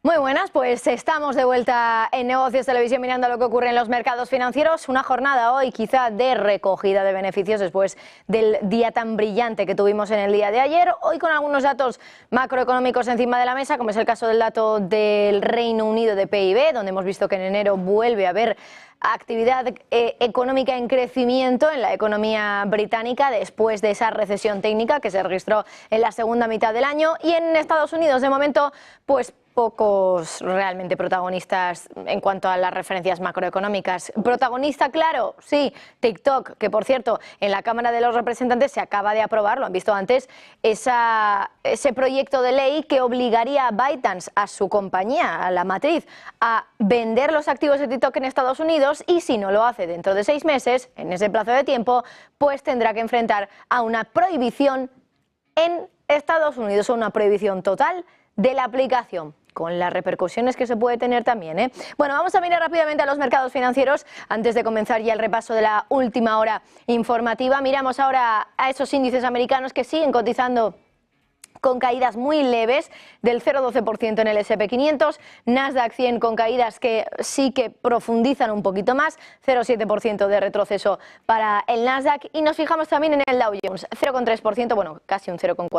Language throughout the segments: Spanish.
Muy buenas, pues estamos de vuelta en Negocios Televisión mirando lo que ocurre en los mercados financieros. Una jornada hoy quizá de recogida de beneficios después del día tan brillante que tuvimos en el día de ayer. Hoy con algunos datos macroeconómicos encima de la mesa, como es el caso del dato del Reino Unido de PIB, donde hemos visto que en enero vuelve a haber actividad económica en crecimiento en la economía británica después de esa recesión técnica que se registró en la segunda mitad del año. Y en Estados Unidos, de momento, pues pocos realmente protagonistas en cuanto a las referencias macroeconómicas. Protagonista, claro, sí, TikTok, que por cierto en la Cámara de los Representantes se acaba de aprobar, lo han visto antes, ese proyecto de ley que obligaría a ByteDance, a su compañía, a la matriz, a vender los activos de TikTok en Estados Unidos, y si no lo hace dentro de 6 meses, en ese plazo de tiempo, pues tendrá que enfrentar a una prohibición en Estados Unidos, o una prohibición total de la aplicación, con las repercusiones que se puede tener también, ¿eh? Bueno, vamos a mirar rápidamente a los mercados financieros antes de comenzar ya el repaso de la última hora informativa. Miramos ahora a esos índices americanos que siguen cotizando con caídas muy leves del 0,12% en el S&P 500, Nasdaq 100 con caídas que sí que profundizan un poquito más, 0,7% de retroceso para el Nasdaq, y nos fijamos también en el Dow Jones, 0,3%, bueno, casi un 0,4%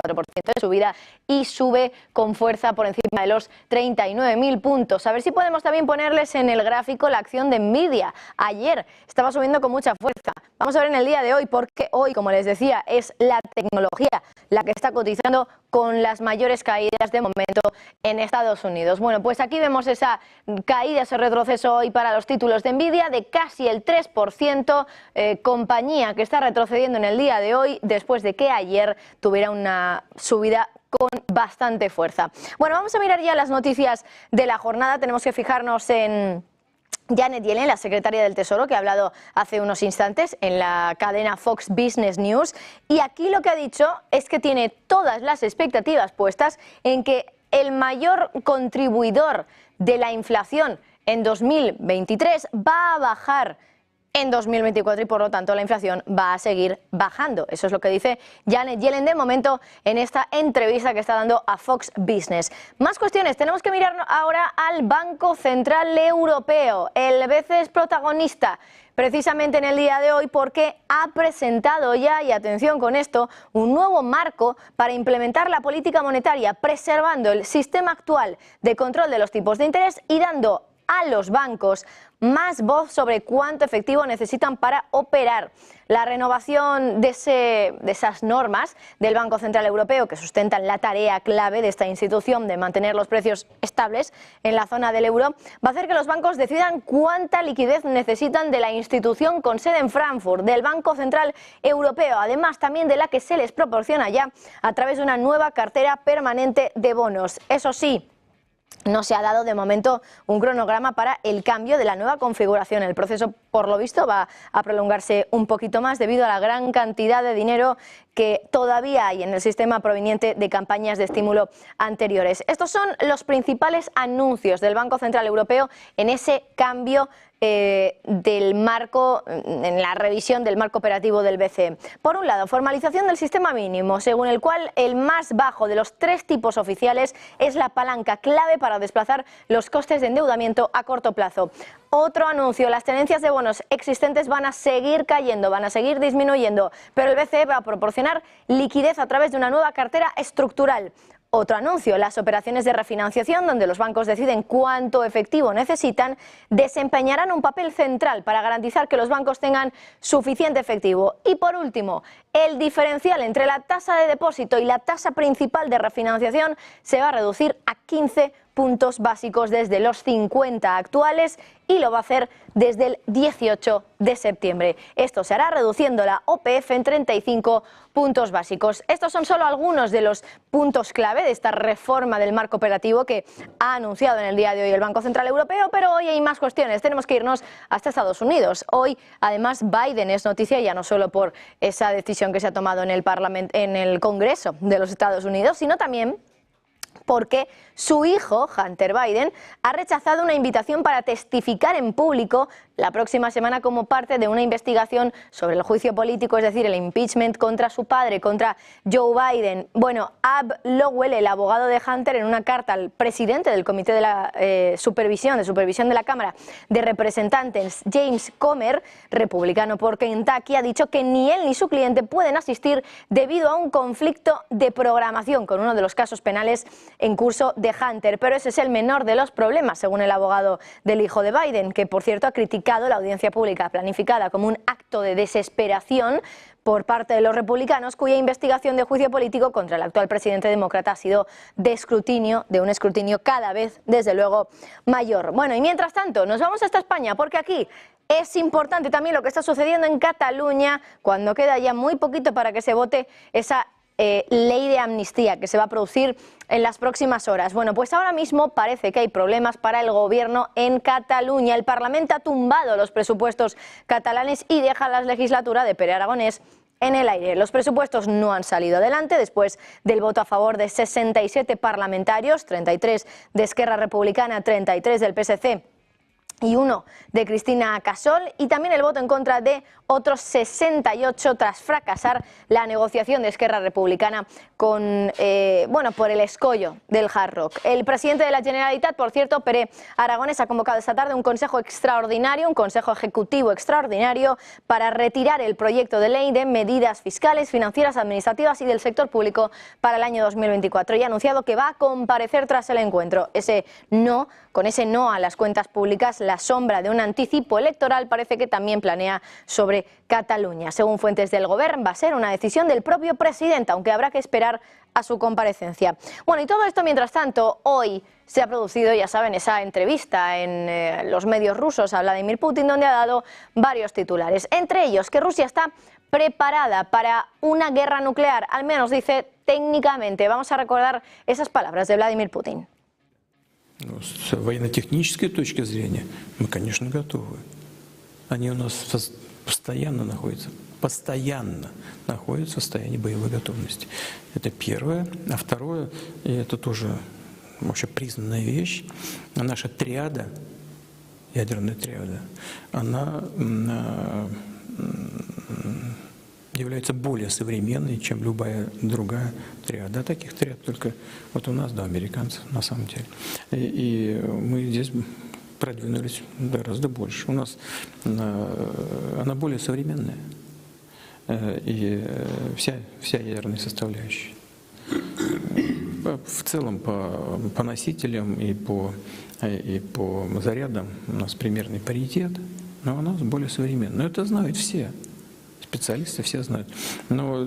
de subida, y sube con fuerza por encima de los 39.000 puntos. A ver si podemos también ponerles en el gráfico la acción de Nvidia. Ayer estaba subiendo con mucha fuerza. Vamos a ver en el día de hoy, porque hoy, como les decía, es la tecnología la que está cotizando con las mayores caídas de momento en Estados Unidos. Bueno, pues aquí vemos esa caída, ese retroceso hoy para los títulos de Nvidia de casi el 3%, compañía que está retrocediendo en el día de hoy después de que ayer tuviera una subida con bastante fuerza. Bueno, vamos a mirar ya las noticias de la jornada. Tenemos que fijarnos en Janet Yellen, la secretaria del Tesoro, que ha hablado hace unos instantes en la cadena Fox Business News, y aquí lo que ha dicho es que tiene todas las expectativas puestas en que el mayor contribuidor de la inflación en 2023 va a bajar en 2024 y por lo tanto la inflación va a seguir bajando. Eso es lo que dice Janet Yellen de momento en esta entrevista que está dando a Fox Business. Más cuestiones. Tenemos que mirar ahora al Banco Central Europeo. El BCE es protagonista precisamente en el día de hoy porque ha presentado ya, y atención con esto, un nuevo marco para implementar la política monetaria, preservando el sistema actual de control de los tipos de interés y dando a los bancos más voz sobre cuánto efectivo necesitan para operar. La renovación de esas normas del Banco Central Europeo, que sustentan la tarea clave de esta institución de mantener los precios estables en la zona del euro, va a hacer que los bancos decidan cuánta liquidez necesitan de la institución con sede en Frankfurt, del Banco Central Europeo, además también de la que se les proporciona ya a través de una nueva cartera permanente de bonos. Eso sí, no se ha dado de momento un cronograma para el cambio de la nueva configuración. El proceso, por lo visto, va a prolongarse un poquito más debido a la gran cantidad de dinero que todavía hay en el sistema proveniente de campañas de estímulo anteriores. Estos son los principales anuncios del Banco Central Europeo en ese cambio del marco, en la revisión del marco operativo del BCE. Por un lado, formalización del sistema mínimo, según el cual el más bajo de los 3 tipos oficiales es la palanca clave para desplazar los costes de endeudamiento a corto plazo. Otro anuncio, las tenencias de bonos existentes van a seguir cayendo, van a seguir disminuyendo, pero el BCE va a proporcionar liquidez a través de una nueva cartera estructural. Otro anuncio, las operaciones de refinanciación, donde los bancos deciden cuánto efectivo necesitan, desempeñarán un papel central para garantizar que los bancos tengan suficiente efectivo. Y por último, el diferencial entre la tasa de depósito y la tasa principal de refinanciación se va a reducir a 15 puntos básicos desde los 50 actuales, y lo va a hacer desde el 18 de septiembre. Esto se hará reduciendo la OPF en 35 puntos básicos. Estos son solo algunos de los puntos clave de esta reforma del marco operativo que ha anunciado en el día de hoy el Banco Central Europeo, pero hoy hay más cuestiones. Tenemos que irnos hasta Estados Unidos. Hoy, además, Biden es noticia ya no solo por esa decisión que se ha tomado en el Congreso de los Estados Unidos, sino también porque su hijo, Hunter Biden, ha rechazado una invitación para testificar en público la próxima semana como parte de una investigación sobre el juicio político, es decir, el impeachment contra su padre, contra Joe Biden. Bueno, Ab Lowell, el abogado de Hunter, en una carta al presidente del Comité de la Supervisión de la Cámara de Representantes, James Comer, republicano por Kentucky, ha dicho que ni él ni su cliente pueden asistir debido a un conflicto de programación con uno de los casos penales en curso de Hunter. Pero ese es el menor de los problemas, según el abogado del hijo de Biden, que por cierto ha criticado la audiencia pública planificada como un acto de desesperación por parte de los republicanos, cuya investigación de juicio político contra el actual presidente demócrata ha sido de un escrutinio cada vez, desde luego, mayor. Bueno, y mientras tanto, nos vamos hasta España, porque aquí es importante también lo que está sucediendo en Cataluña, cuando queda ya muy poquito para que se vote esa ley de amnistía que se va a producir en las próximas horas. Bueno, pues ahora mismo parece que hay problemas para el gobierno en Cataluña. El Parlamento ha tumbado los presupuestos catalanes y deja la legislatura de Pere Aragonés en el aire. Los presupuestos no han salido adelante después del voto a favor de 67 parlamentarios, 33 de Esquerra Republicana, 33 del PSC y 1 de Cristina Casol, y también el voto en contra de otros 68 tras fracasar la negociación de Esquerra Republicana con, por el escollo del Hard Rock. El presidente de la Generalitat, por cierto, Pere Aragonés, ha convocado esta tarde un consejo extraordinario, un consejo ejecutivo extraordinario para retirar el proyecto de ley de medidas fiscales, financieras, administrativas y del sector público para el año 2024 y ha anunciado que va a comparecer tras el encuentro. Con ese no a las cuentas públicas, la sombra de un anticipo electoral parece que también planea sobre Cataluña. Según fuentes del Gobierno, va a ser una decisión del propio presidente, aunque habrá que esperar a su comparecencia. Bueno, y todo esto mientras tanto, hoy se ha producido, ya saben, esa entrevista en los medios rusos a Vladimir Putin, donde ha dado varios titulares. Entre ellos, que Rusia está preparada para una guerra nuclear, al menos dice técnicamente. Vamos a recordar esas palabras de Vladimir Putin. С военно-технической точки зрения мы, конечно, готовы. Они у нас постоянно находятся в состоянии боевой готовности. Это первое. А второе, и это тоже вообще признанная вещь, наша триада, ядерная триада, она является более современной, чем любая другая триада. Таких триад только вот у нас, да, американцев, на самом деле. И мы здесь продвинулись гораздо больше. У нас она более современная. И вся ядерная составляющая. В целом по носителям и по зарядам у нас примерный паритет, но у нас более современная. Но это знают все. Специалисты все знают. Но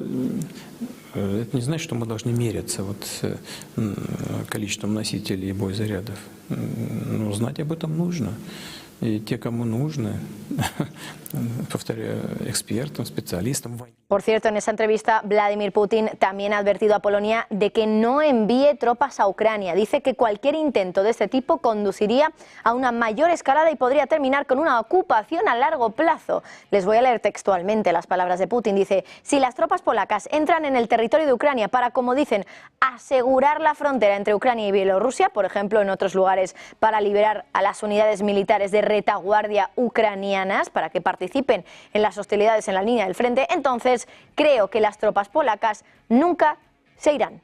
это не значит, что мы должны меряться количеством носителей и боезарядов. Но знать об этом нужно. И те, кому нужно, повторяю, экспертам, специалистам. Por cierto, en esa entrevista, Vladimir Putin también ha advertido a Polonia de que no envíe tropas a Ucrania. Dice que cualquier intento de este tipo conduciría a una mayor escalada y podría terminar con una ocupación a largo plazo. Les voy a leer textualmente las palabras de Putin. Dice, si las tropas polacas entran en el territorio de Ucrania para, como dicen, asegurar la frontera entre Ucrania y Bielorrusia, por ejemplo, en otros lugares para liberar a las unidades militares de retaguardia ucranianas para que participen en las hostilidades en la línea del frente, entonces creo que las tropas polacas nunca se irán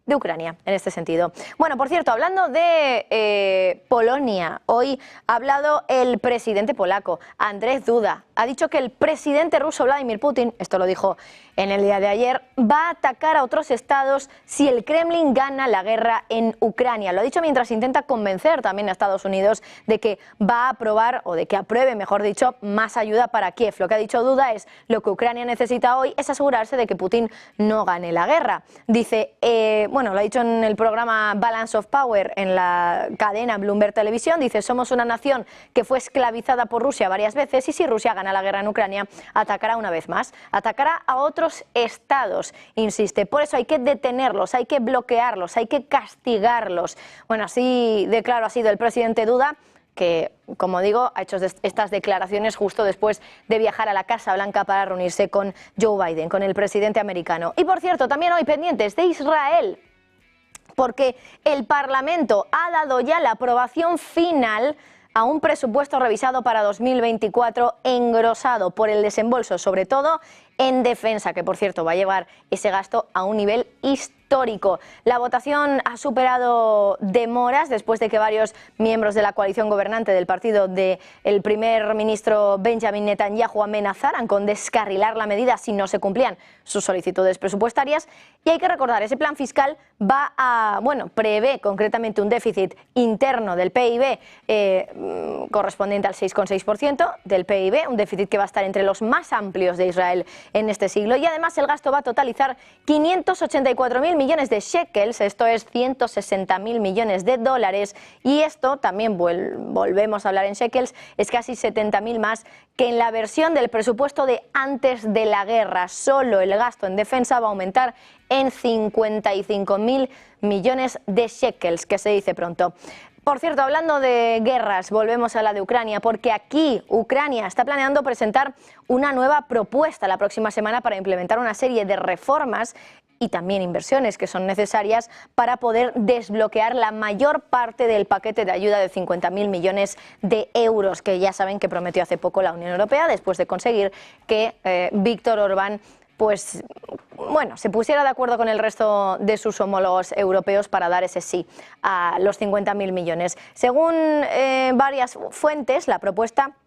de Ucrania en este sentido. Bueno, por cierto, hablando de Polonia, hoy ha hablado el presidente polaco, Andrzej Duda. Ha dicho que el presidente ruso Vladimir Putin, esto lo dijo en el día de ayer, va a atacar a otros estados si el Kremlin gana la guerra en Ucrania. Lo ha dicho mientras intenta convencer también a Estados Unidos de que va a aprobar, o de que apruebe, mejor dicho, más ayuda para Kiev. Lo que ha dicho Duda es lo que Ucrania necesita hoy es asegurarse de que Putin no gane la guerra. Dice, lo ha dicho en el programa Balance of Power en la cadena Bloomberg Televisión, dice, somos una nación que fue esclavizada por Rusia varias veces y si Rusia gana la guerra en Ucrania, atacará una vez más, atacará a otros estados, insiste. Por eso hay que detenerlos, hay que bloquearlos, hay que castigarlos. Bueno, así de claro ha sido el presidente Duda, que, como digo, ha hecho estas declaraciones justo después de viajar a la Casa Blanca para reunirse con Joe Biden, con el presidente americano. Y por cierto, también hoy pendientes de Israel. porque el Parlamento ha dado ya la aprobación final a un presupuesto revisado para 2024 engrosado por el desembolso, sobre todo en defensa, que por cierto va a llevar ese gasto a un nivel histórico. La votación ha superado demoras después de que varios miembros de la coalición gobernante del partido del primer ministro Benjamin Netanyahu amenazaran con descarrilar la medida si no se cumplían sus solicitudes presupuestarias. Y hay que recordar, ese plan fiscal prevé concretamente un déficit interno del PIB correspondiente al 6,6% del PIB, un déficit que va a estar entre los más amplios de Israel en este siglo, y además el gasto va a totalizar 584.000 millones de shekels, esto es 160.000 millones de dólares, y esto también volvemos a hablar en shekels, es casi 70.000 más que en la versión del presupuesto de antes de la guerra. Solo el gasto en defensa va a aumentar en 55.000 millones de shekels, que se dice pronto. Por cierto, hablando de guerras, volvemos a la de Ucrania, porque aquí Ucrania está planeando presentar una nueva propuesta la próxima semana para implementar una serie de reformas y también inversiones que son necesarias para poder desbloquear la mayor parte del paquete de ayuda de 50.000 millones de euros, que ya saben que prometió hace poco la Unión Europea después de conseguir que Víctor Orbán se pusiera de acuerdo con el resto de sus homólogos europeos para dar ese sí a los 50.000 millones. Según varias fuentes, la propuesta,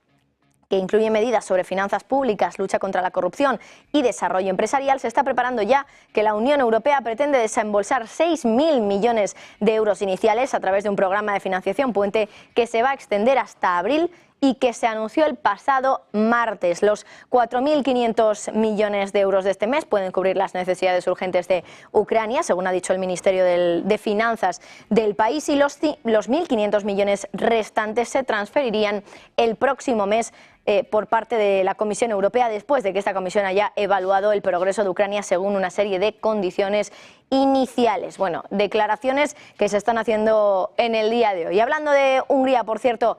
que incluye medidas sobre finanzas públicas, lucha contra la corrupción y desarrollo empresarial, se está preparando ya, que la Unión Europea pretende desembolsar 6.000 millones de euros iniciales a través de un programa de financiación puente que se va a extender hasta abril y que se anunció el pasado martes. Los 4.500 millones de euros de este mes pueden cubrir las necesidades urgentes de Ucrania, según ha dicho el Ministerio de Finanzas del país, y los 1.500 millones restantes se transferirían el próximo mes por parte de la Comisión Europea, después de que esta comisión haya evaluado el progreso de Ucrania según una serie de condiciones iniciales. Bueno, declaraciones que se están haciendo en el día de hoy. Y hablando de Hungría, por cierto,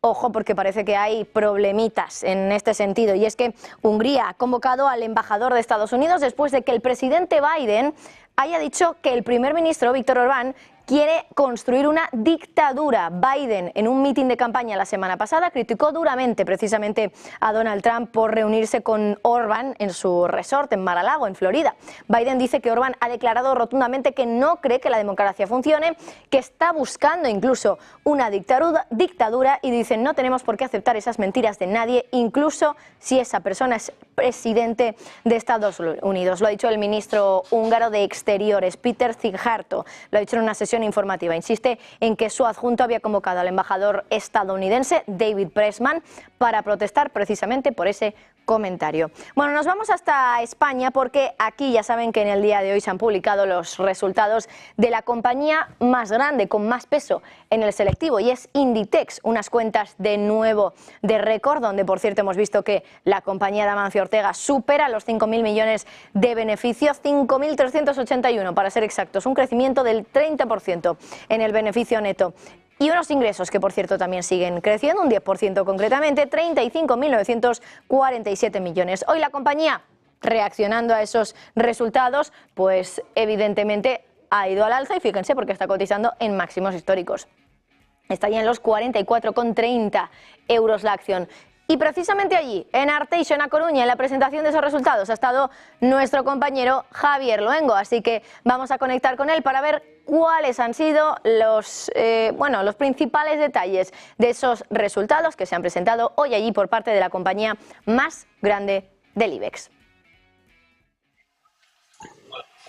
ojo, porque parece que hay problemitas en este sentido, y es que Hungría ha convocado al embajador de Estados Unidos después de que el presidente Biden haya dicho que el primer ministro Víctor Orbán quiere construir una dictadura. Biden, en un mitin de campaña la semana pasada, criticó duramente precisamente a Donald Trump por reunirse con Orbán en su resort en Mar-a-Lago, en Florida. Biden dice que Orbán ha declarado rotundamente que no cree que la democracia funcione, que está buscando incluso una dictadura, y dice: no tenemos por qué aceptar esas mentiras de nadie, incluso si esa persona es presidente de Estados Unidos. Lo ha dicho el ministro húngaro de Exteriores, Péter Szijjártó, lo ha dicho en una sesión informativa. Insiste en que su adjunto había convocado al embajador estadounidense David Pressman para protestar precisamente por ese comentario. Bueno, nos vamos hasta España, porque aquí ya saben que en el día de hoy se han publicado los resultados de la compañía más grande, con más peso en el selectivo, y es Inditex, unas cuentas de nuevo de récord, donde por cierto hemos visto que la compañía de Amancio Ortega supera los 5.000 millones de beneficios, 5.381 para ser exactos, un crecimiento del 30% en el beneficio neto. Y unos ingresos que, por cierto, también siguen creciendo, un 10% concretamente, 35.947 millones. Hoy la compañía, reaccionando a esos resultados, pues evidentemente ha ido al alza, y fíjense porque está cotizando en máximos históricos. Está ya en los 44,30 euros la acción. Y precisamente allí, en Arteixo, en A Coruña, en la presentación de esos resultados, ha estado nuestro compañero Javier Luengo. Así que vamos a conectar con él para ver cuáles han sido los principales detalles de esos resultados que se han presentado hoy allí por parte de la compañía más grande del IBEX.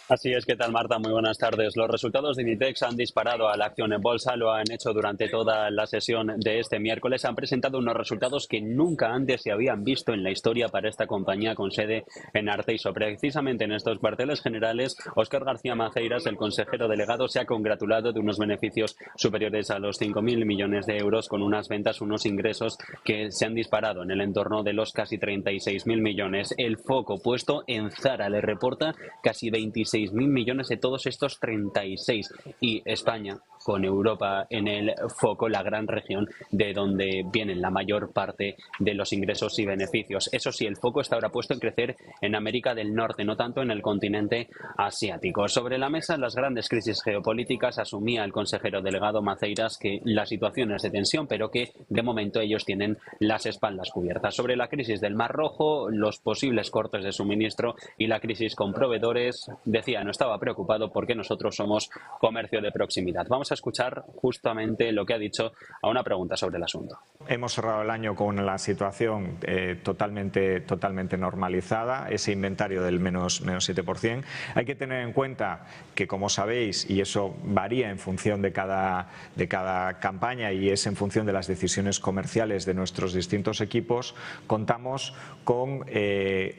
Así es, ¿qué tal, Marta? Muy buenas tardes. Los resultados de Inditex han disparado a la acción en bolsa, lo han hecho durante toda la sesión de este miércoles. Han presentado unos resultados que nunca antes se habían visto en la historia para esta compañía con sede en Arteixo. Precisamente en estos cuarteles generales, Óscar García Maceiras, el consejero delegado, se ha congratulado de unos beneficios superiores a los 5.000 millones de euros, con unas ventas, unos ingresos que se han disparado en el entorno de los casi 36.000 millones. El foco puesto en Zara, le reporta casi 26.000 millones de todos estos 36. Y España con Europa en el foco, la gran región de donde vienen la mayor parte de los ingresos y beneficios. Eso sí, el foco está ahora puesto en crecer en América del Norte, no tanto en el continente asiático. Sobre la mesa, las grandes crisis geopolíticas. Asumía el consejero delegado Maceiras que la situación es de tensión, pero que de momento ellos tienen las espaldas cubiertas. Sobre la crisis del Mar Rojo, los posibles cortes de suministro y la crisis con proveedores, decía, no estaba preocupado porque nosotros somos comercio de proximidad. Vamos a escuchar justamente lo que ha dicho a una pregunta sobre el asunto. Hemos cerrado el año con la situación totalmente normalizada, ese inventario del menos 7%. Hay que tener en cuenta que, como sabéis, y eso varía en función de cada campaña y es en función de las decisiones comerciales de nuestros distintos equipos, contamos con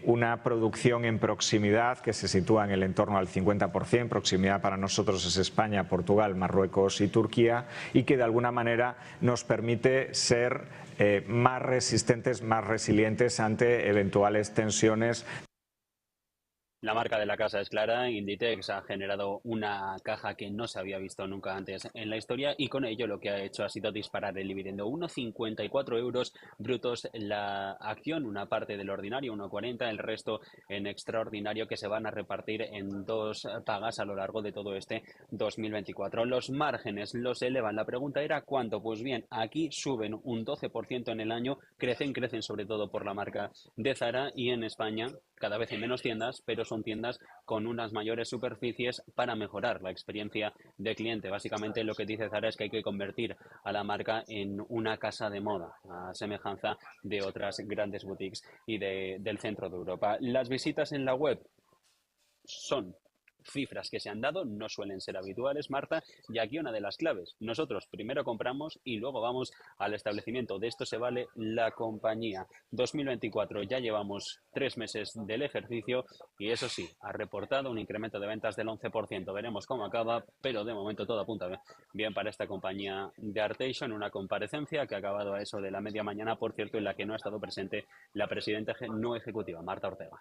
una producción en proximidad que se sitúa en el entorno al 50%. Proximidad para nosotros es España, Portugal, Marruecos y Turquía, y que de alguna manera nos permite ser más resistentes, más resilientes ante eventuales tensiones. La marca de la casa es clara. Inditex ha generado una caja que no se había visto nunca antes en la historia y con ello lo que ha hecho ha sido disparar el dividendo. 1,54 euros brutos la acción, una parte del ordinario, 1,40, el resto en extraordinario, que se van a repartir en 2 pagas a lo largo de todo este 2024. Los márgenes los elevan. La pregunta era ¿cuánto? Pues bien, aquí suben un 12% en el año, crecen sobre todo por la marca de Zara, y en España cada vez hay menos tiendas, pero son tiendas con unas mayores superficies para mejorar la experiencia de cliente. Básicamente lo que dice Zara es que hay que convertir a la marca en una casa de moda, a semejanza de otras grandes boutiques y del centro de Europa. Las visitas en la web son cifras que se han dado, no suelen ser habituales, Marta, y aquí una de las claves. Nosotros primero compramos y luego vamos al establecimiento. De esto se vale la compañía. 2024 ya llevamos 3 meses del ejercicio y eso sí, ha reportado un incremento de ventas del 11%. Veremos cómo acaba, pero de momento todo apunta bien para esta compañía de Arteixo, en una comparecencia que ha acabado a eso de la media mañana, por cierto, en la que no ha estado presente la presidenta no ejecutiva, Marta Ortega.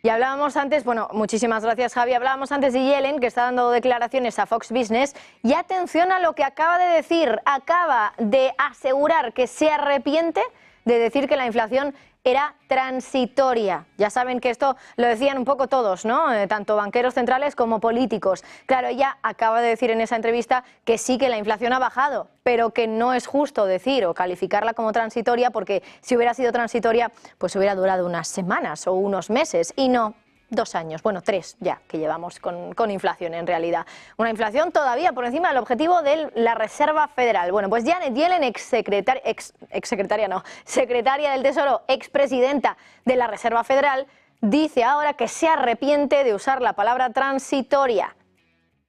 Y hablábamos antes, bueno, muchísimas gracias Javi, hablábamos antes de Yellen, que está dando declaraciones a Fox Business, y atención a lo que acaba de decir, acaba de asegurar que se arrepiente de decir que la inflación era transitoria. Ya saben que esto lo decían un poco todos, ¿no? Tanto banqueros centrales como políticos. Claro, ella acaba de decir en esa entrevista que sí, que la inflación ha bajado, pero que no es justo decir o calificarla como transitoria, porque si hubiera sido transitoria, pues hubiera durado unas semanas o unos meses, y no 2 años, bueno, 3 ya que llevamos con inflación en realidad. Una inflación todavía por encima del objetivo de la Reserva Federal. Bueno, pues Janet Yellen, secretaria del Tesoro, expresidenta de la Reserva Federal, dice ahora que se arrepiente de usar la palabra transitoria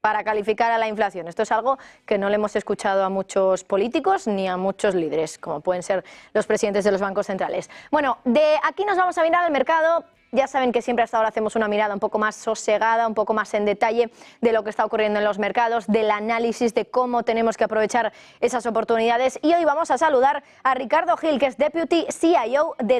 para calificar a la inflación. Esto es algo que no le hemos escuchado a muchos políticos ni a muchos líderes, como pueden ser los presidentes de los bancos centrales. Bueno, de aquí nos vamos a mirar al mercado. Ya saben que siempre hasta ahora hacemos una mirada un poco más sosegada, un poco más en detalle de lo que está ocurriendo en los mercados, del análisis de cómo tenemos que aprovechar esas oportunidades. Y hoy vamos a saludar a Ricardo Gil, que es Deputy CIO de